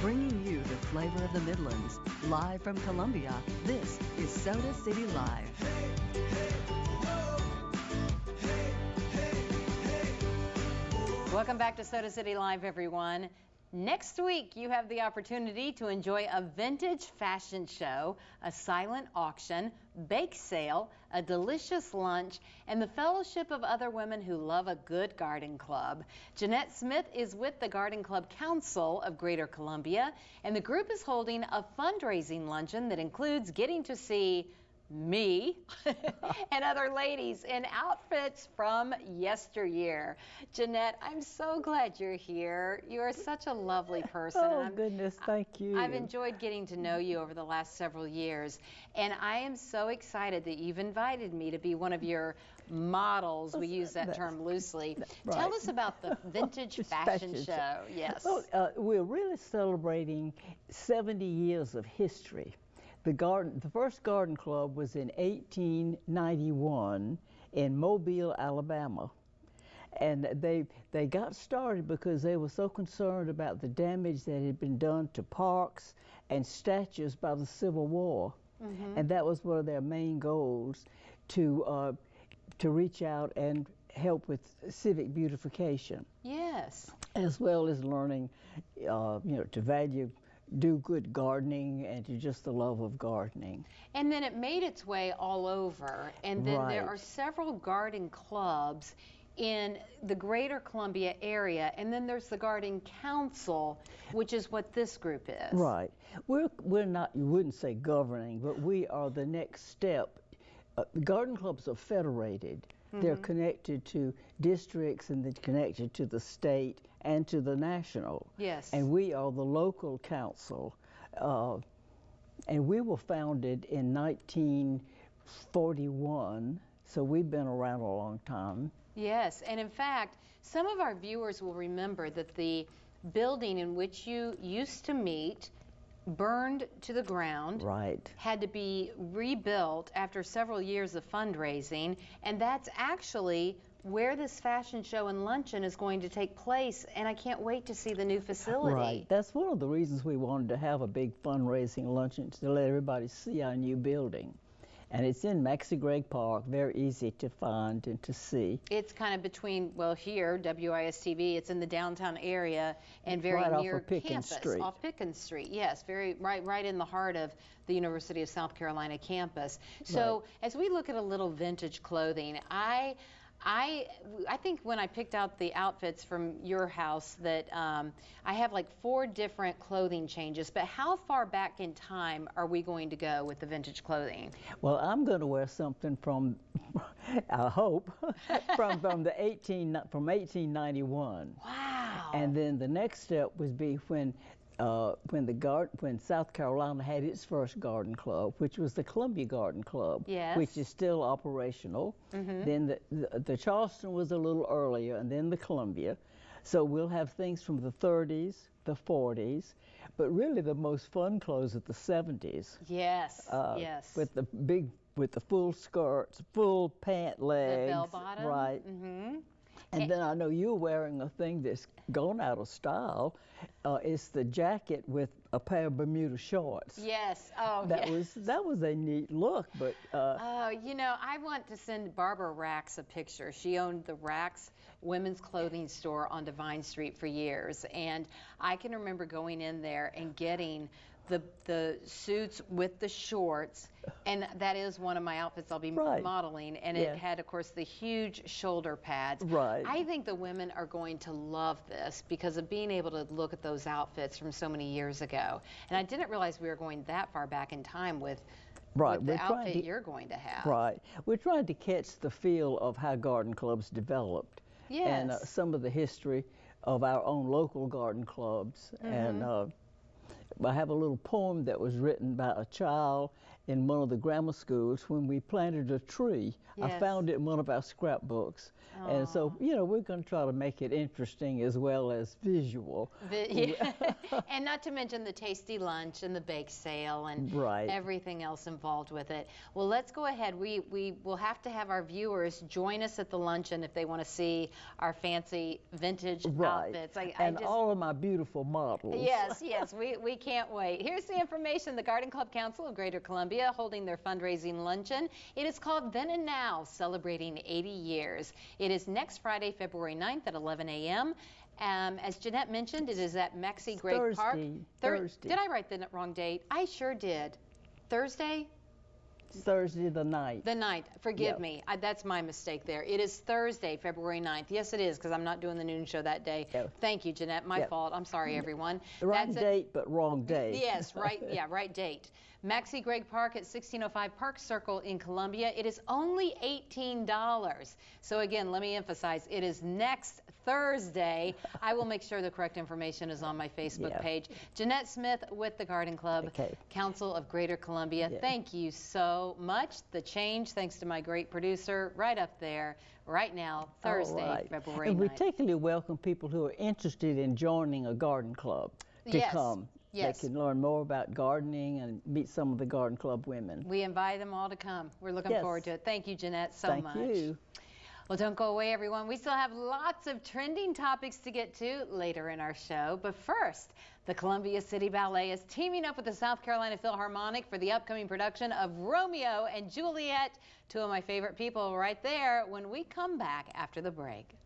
bringing you the flavor of the Midlands. Live from Columbia, this is Soda City Live. Welcome back to Soda City Live, everyone. Next week, you have the opportunity to enjoy a vintage fashion show, a silent auction, bake sale, a delicious lunch, and the fellowship of other women who love a good garden club. Jeanette Smith is with the Garden Club Council of Greater Columbia, and the group is holding a fundraising luncheon that includes getting to see me and other ladies in outfits from yesteryear. Jeanette, I'm so glad you're here. You are such a lovely person. Oh, goodness, thank you. I've enjoyed getting to know you over the last several years, and I am so excited that you've invited me to be one of your models. We use that term loosely. Right. Tell us about the Vintage Fashion Show. Yes. Well, we're really celebrating 70 years of history. The first garden club was in 1891 in Mobile, Alabama. And they got started because they were so concerned about the damage that had been done to parks and statues by the Civil War. Mm-hmm. And that was one of their main goals, to reach out and help with civic beautification. Yes. As well as learning, to do good gardening and to just the love of gardening. And then it made its way all over, and then there are several garden clubs in the Greater Columbia area, and then there's the Garden Council, which is what this group is. Right. We're not, you wouldn't say governing, but we are the next step. Garden clubs are federated. Mm-hmm. They're connected to districts, and they're connected to the state and to the national. Yes. And we are the local council. And we were founded in 1941, so we've been around a long time. Yes, and in fact, some of our viewers will remember that the building in which you used to meet burned to the ground. Right. Had to be rebuilt after several years of fundraising, and that's actually where this fashion show and luncheon is going to take place, and I can't wait to see the new facility. Right. That's one of the reasons we wanted to have a big fundraising luncheon, to let everybody see our new building. And it's in Maxie Gregg Park, very easy to find and to see. It's kind of between, well, here, WIS-TV, it's in the downtown area and very right near off of Pickens campus. Street. Off Pickens Street, yes, right in the heart of the University of South Carolina campus. So as we look at a little vintage clothing, I think when I picked out the outfits from your house that I have like 4 different clothing changes, but how far back in time are we going to go with the vintage clothing? Well, I'm going to wear something from, I hope, from 1891. Wow. And then the next step would be when South Carolina had its first garden club, which was the Columbia Garden Club, yes, which is still operational. Mm-hmm. Then the Charleston was a little earlier, and then the Columbia. So we'll have things from the 30s, the 40s, but really the most fun clothes are the 70s. Yes, yes. With the full skirts, full pant legs. The bell bottom. Right. Mm-hmm. And then I know you're wearing a thing that's gone out of style. It's the jacket with a pair of Bermuda shorts. Yes. Oh, that was a neat look. But I want to send Barbara Rax a picture. She owned the Rax women's clothing store on Divine Street for years, and I can remember going in there and getting the suits with the shorts, and that is one of my outfits I'll be modeling, and it had, of course, the huge shoulder pads. Right. I think the women are going to love this because of being able to look at those outfits from so many years ago. And I didn't realize we were going that far back in time with the outfit you're going to have. Right. We're trying to catch the feel of how garden clubs developed. Yes. And some of the history of our own local garden clubs. Mm-hmm. I have a little poem that was written by a child in one of the grammar schools when we planted a tree. Yes. I found it in one of our scrapbooks. Aww. And so, you know, we're going to try to make it interesting as well as visual. Yeah. And not to mention the tasty lunch and the bake sale and Right. everything else involved with it. Well, let's go ahead. We will have to have our viewers join us at the luncheon if they want to see our fancy vintage Right. outfits. And all of my beautiful models. Yes, yes, we can't wait. Here's the information. The Garden Club Council of Greater Columbia holding their fundraising luncheon. It is called Then and Now, celebrating 80 years. It is next Friday, February 9th at 11 a.m. As Jeanette mentioned, it is at Maxie Gregg Park. Thursday. Did I write the wrong date? I sure did. Thursday? Thursday the 9th. The 9th. Forgive Yep. me. That's my mistake there. It is Thursday, February 9th. Yes, it is, because I'm not doing the noon show that day. Yep. Thank you, Jeanette. My Yep. fault. I'm sorry, everyone. The right date, but wrong day. Yes, right. Yeah, right date. Maxie Gregg Park at 1605 Park Circle in Columbia. It is only $18. So again, let me emphasize, it is next Thursday. I will make sure the correct information is on my Facebook Yeah. page. Jeanette Smith with the Garden Club Council of Greater Columbia. Yeah. Thank you so much. The change, thanks to my great producer, right up there, right now, Thursday, All right. February 9th. And we particularly welcome people who are interested in joining a garden club to Yes. come. Yes. They can learn more about gardening and meet some of the garden club women. We invite them all to come. We're looking Yes. forward to it. Thank you, Jeanette, so Thank much. you. Well, don't go away, everyone. We still have lots of trending topics to get to later in our show. But first, the Columbia City Ballet is teaming up with the South Carolina Philharmonic for the upcoming production of Romeo and Juliet. Two of my favorite people right there when we come back after the break.